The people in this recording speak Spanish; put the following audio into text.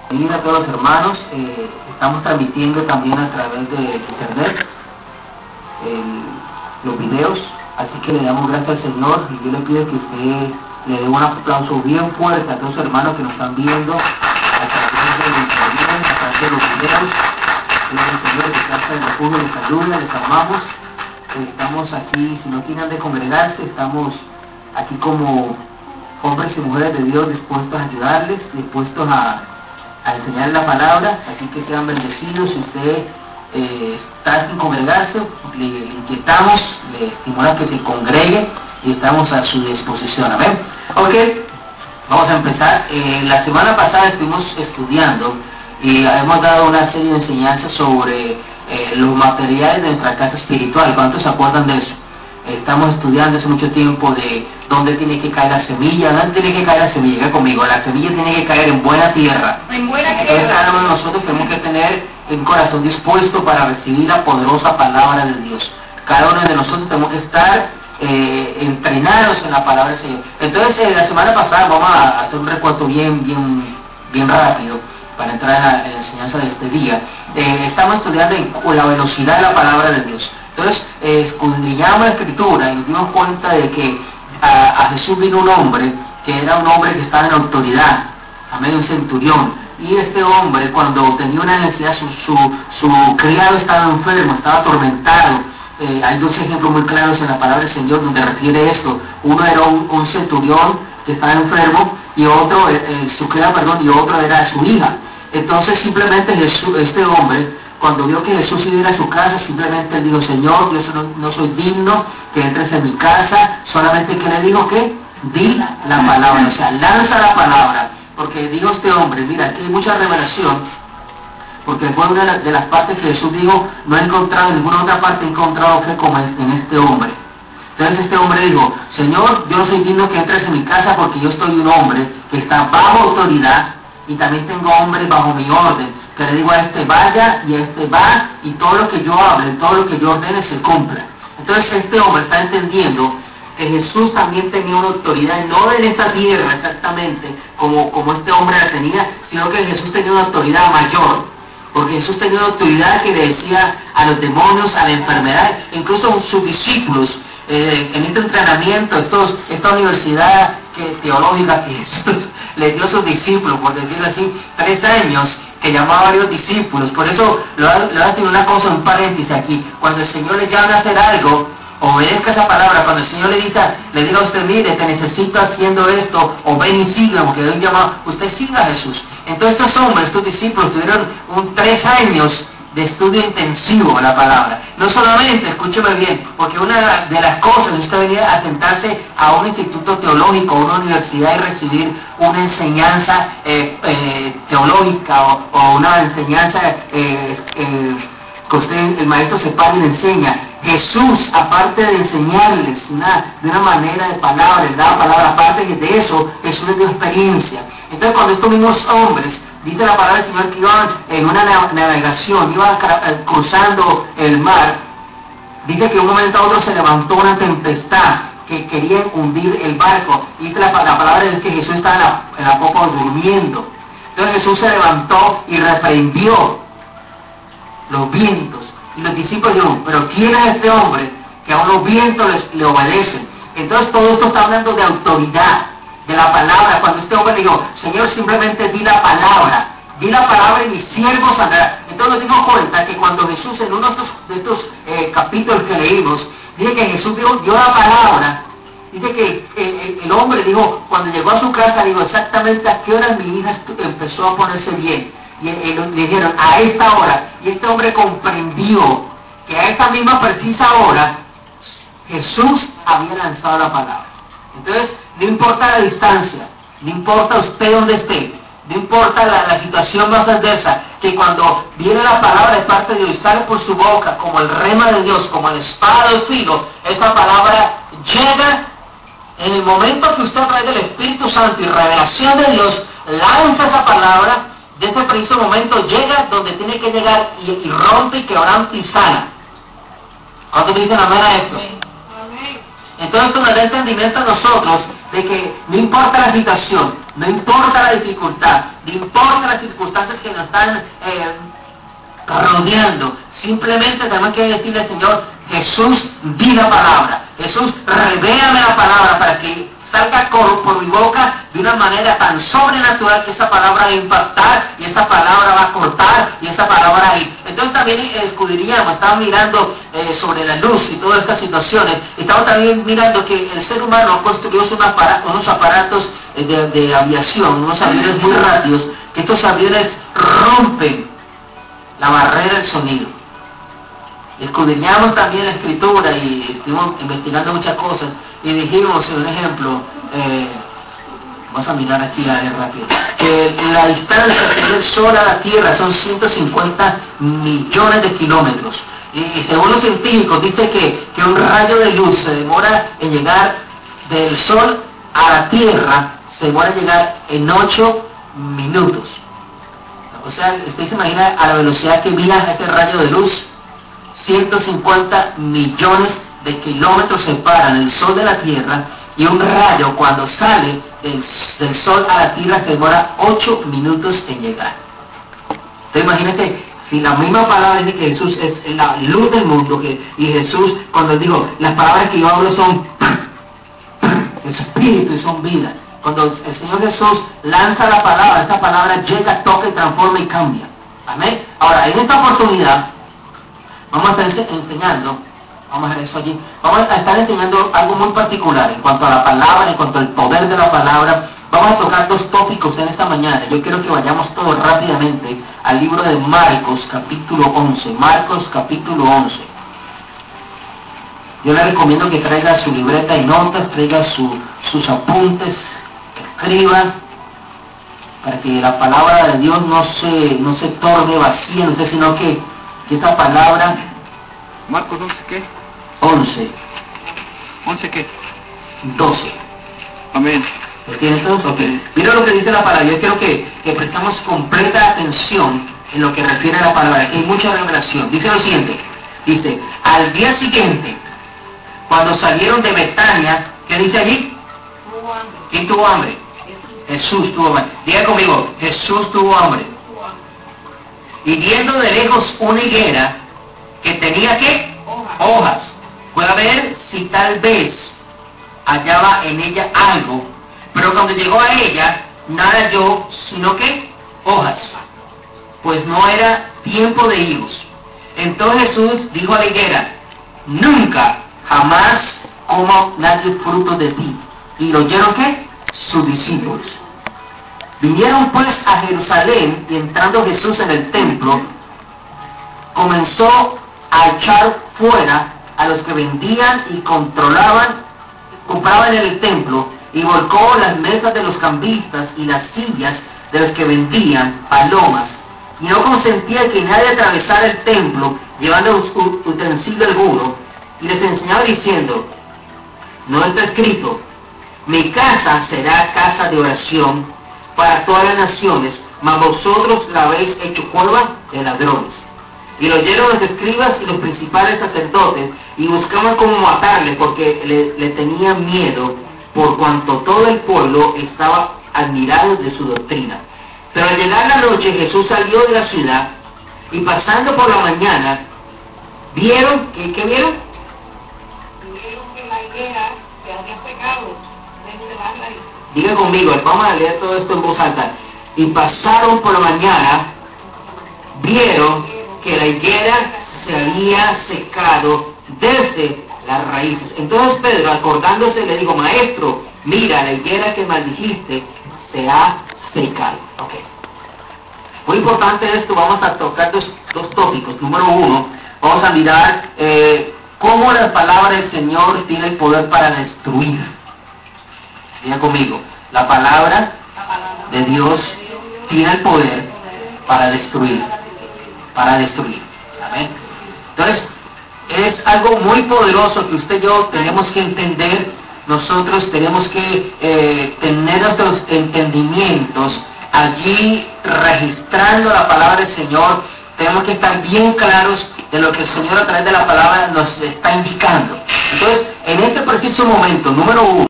Bienvenidos a todos los hermanos. Estamos transmitiendo también a través de internet los videos, así que le damos gracias al Señor y yo le pido que usted le dé un aplauso bien fuerte a todos los hermanos que nos están viendo a través del internet, a través de los videos. El Señor de Casa del Refugio les saluda, les amamos. Estamos aquí, si no tienen de congregarse, estamos aquí como hombres y mujeres de Dios dispuestos a ayudarles, dispuestos a enseñar la palabra, así que sean bendecidos. Si usted está sin congregarse, le inquietamos, le estimulamos que se congregue y estamos a su disposición. Amén. Ok, vamos a empezar. La semana pasada estuvimos estudiando y hemos dado una serie de enseñanzas sobre los materiales de nuestra casa espiritual. ¿Cuántos se acuerdan de eso? Estamos estudiando hace mucho tiempo de dónde tiene que caer la semilla. ¿Dónde tiene que caer la semilla? Venga conmigo, la semilla tiene que caer en buena tierra. En buena tierra. Entonces cada uno de nosotros tenemos que tener un corazón dispuesto para recibir la poderosa palabra de Dios. Cada uno de nosotros tenemos que estar entrenados en la palabra del Señor. Entonces la semana pasada vamos a hacer un recuento bien rápido para entrar en la enseñanza de este día. Estamos estudiando con la velocidad de la palabra de Dios. Entonces, escudriñamos la Escritura y nos dimos cuenta de que a Jesús vino un hombre que era un hombre que estaba en autoridad, amén, un centurión. Y este hombre, cuando tenía una necesidad, su criado estaba enfermo, estaba atormentado. Hay dos ejemplos muy claros en la palabra del Señor donde refiere esto. Uno era un centurión que estaba enfermo y otro, su criado, perdón, y otro era su hija. Entonces simplemente este hombre, cuando vio que Jesús iba a su casa, simplemente dijo: Señor, yo no soy digno que entres en mi casa, solamente que le digo que di la palabra, o sea, lanza la palabra, porque dijo este hombre, mira, aquí hay mucha revelación, porque fue una de las partes que Jesús dijo: no he encontrado en ninguna otra parte, he encontrado fe como en este hombre. Entonces este hombre dijo: Señor, yo no soy digno que entres en mi casa porque yo estoy un hombre que está bajo autoridad y también tengo hombres bajo mi orden, que le digo a este vaya y a este va, y todo lo que yo hable, todo lo que yo ordene se cumpla. Entonces este hombre está entendiendo que Jesús también tenía una autoridad, no en esta tierra exactamente como este hombre la tenía, sino que Jesús tenía una autoridad mayor, porque Jesús tenía una autoridad que le decía a los demonios, a la enfermedad, incluso a sus discípulos, en este entrenamiento, esta universidad teológica que Jesús le dio a sus discípulos, por decirlo así, 3 años, que llamaba a varios discípulos. Por eso le voy a decir una cosa, un paréntesis aquí: cuando el Señor le llama a hacer algo, obedezca esa palabra. Cuando el Señor le diga a usted: mire, te necesito haciendo esto, o ven y siga, porque le doy un llamado, usted siga a Jesús. Entonces estos hombres, estos discípulos, tuvieron 3 años de estudio intensivo a la palabra. No solamente, escúcheme bien, porque una de las cosas es usted venir a sentarse a un instituto teológico, a una universidad, y recibir una enseñanza teológica o una enseñanza que usted, el maestro se para y le enseña. Jesús, aparte de enseñarles de una manera de palabra, les daba palabra, aparte de eso, Jesús les dio experiencia. Entonces cuando estos mismos hombres, dice la palabra del Señor, que iban en una navegación, iban cruzando el mar, dice que de un momento a otro se levantó una tempestad que quería hundir el barco. Y dice la palabra es que Jesús estaba en la popa durmiendo. Entonces Jesús se levantó y reprendió los vientos. Y los discípulos dijeron: pero ¿quién es este hombre que aún los vientos le obedecen? Entonces todo esto está hablando de autoridad, de la palabra. Cuando este hombre dijo: Señor, simplemente di la palabra y mis siervos andarán. Entonces nos dimos cuenta que cuando Jesús, en uno de estos capítulos que leímos, dice que Jesús dio la palabra. Dice que el hombre dijo, cuando llegó a su casa, dijo exactamente a qué hora mi hija empezó a ponerse bien. Y le dijeron: a esta hora. Y este hombre comprendió que a esta misma precisa hora Jesús había lanzado la palabra. Entonces, no importa la distancia, no importa usted donde esté, no importa la situación más adversa, que cuando viene la palabra de parte de Dios y sale por su boca como el rema de Dios, como el espada del filo, esa palabra llega en el momento que usted, a través del Espíritu Santo y revelación de Dios, lanza esa palabra. De este preciso momento llega donde tiene que llegar y rompe y quebranta y sana. ¿Cuántos dicen amén a esto? Entonces esto nos da entendimiento a nosotros de de que no importa la situación, no importa la dificultad, no importa las circunstancias que nos están rodeando, simplemente tenemos que decirle al Señor: Jesús, di la palabra, Jesús, revélame la palabra para que salga por mi boca de una manera tan sobrenatural que esa palabra va a impactar y esa palabra va a cortar y esa palabra va a ir. Entonces también escudriñamos, estamos mirando sobre la luz y todas estas situaciones. Estamos también mirando que el ser humano construyó unos aparatos de aviación, unos aviones muy rápidos, que estos aviones rompen la barrera del sonido. Escudriñamos también la escritura y estuvimos investigando muchas cosas y dijimos, un ejemplo, vamos a mirar aquí rápido, que la distancia del Sol a la Tierra son 150 millones de kilómetros. Y según los científicos dice que un rayo de luz se demora en llegar del Sol a la Tierra, se demora en llegar en 8 minutos. O sea, usted se imagina a la velocidad que viaja ese rayo de luz. 150 millones de kilómetros separan el Sol de la Tierra, y un rayo cuando sale del Sol a la Tierra se demora 8 minutos en llegar. Entonces imagínense, si la misma palabra dice que Jesús es la luz del mundo, y Jesús cuando él dijo, las palabras que yo hablo son espíritu y son vida. Cuando el Señor Jesús lanza la palabra, esa palabra llega, toca y transforma y cambia. Amén. Ahora, en esta oportunidad vamos a estar enseñando, vamos a ver eso allí, vamos a estar enseñando algo muy particular en cuanto a la palabra, en cuanto al poder de la palabra. Vamos a tocar dos tópicos en esta mañana. Yo quiero que vayamos todos rápidamente al libro de Marcos, capítulo 11. Marcos, capítulo 11. Yo le recomiendo que traiga su libreta y notas, traiga sus apuntes, escriba, para que la palabra de Dios no se torne vacía, no sé, sino que esa palabra... Marcos 11, ¿qué? 11. ¿11 qué? 12. Amén. ¿Lo tienes todos? Ok. Mira lo que dice la palabra. Yo quiero que prestamos completa atención en lo que refiere a la palabra. Aquí hay mucha revelación. Dice lo siguiente. Dice, al día siguiente, cuando salieron de Betania, ¿qué dice allí? ¿Quién tuvo hambre? Jesús tuvo hambre. Diga conmigo, Jesús tuvo hambre. Y viendo de lejos una higuera que tenía ¿qué? Hojas. Fue a ver si tal vez hallaba en ella algo, pero cuando llegó a ella, nada halló, sino que hojas, pues no era tiempo de higos. Entonces Jesús dijo a la higuera, nunca, jamás coma nadie fruto de ti. ¿Y lo oyeron qué? Sus discípulos. Vinieron pues a Jerusalén, y entrando Jesús en el templo, comenzó a echar fuera a los que vendían y compraban en el templo, y volcó las mesas de los cambistas y las sillas de los que vendían palomas, y no consentía que nadie atravesara el templo llevando utensilio alguno, y les enseñaba diciendo, no está escrito, mi casa será casa de oración para todas las naciones, mas vosotros la habéis hecho cueva de ladrones. Y lo oyeron los escribas y los principales sacerdotes, y buscaban cómo matarle, porque le tenían miedo, por cuanto todo el pueblo estaba admirado de su doctrina. Pero al llegar la noche, Jesús salió de la ciudad, y pasando por la mañana, vieron, ¿qué vieron? Vieron que la higuera se había secado desde la raíz. Diga conmigo, vamos a leer todo esto en voz alta. Y pasaron por la mañana, vieron que la higuera se había secado desde las raíces. Entonces Pedro, acordándose, le dijo, maestro, mira, la higuera que maldijiste se ha secado. Okay. Muy importante esto, vamos a tocar dos tópicos. Número uno, vamos a mirar cómo la palabra del Señor tiene el poder para destruir. Diga conmigo, la palabra de Dios tiene el poder para destruir. Amén. Entonces, es algo muy poderoso que usted y yo tenemos que entender. Nosotros tenemos que tener nuestros entendimientos allí registrando la palabra del Señor. Tenemos que estar bien claros de lo que el Señor a través de la palabra nos está indicando. Entonces, en este preciso momento, número uno,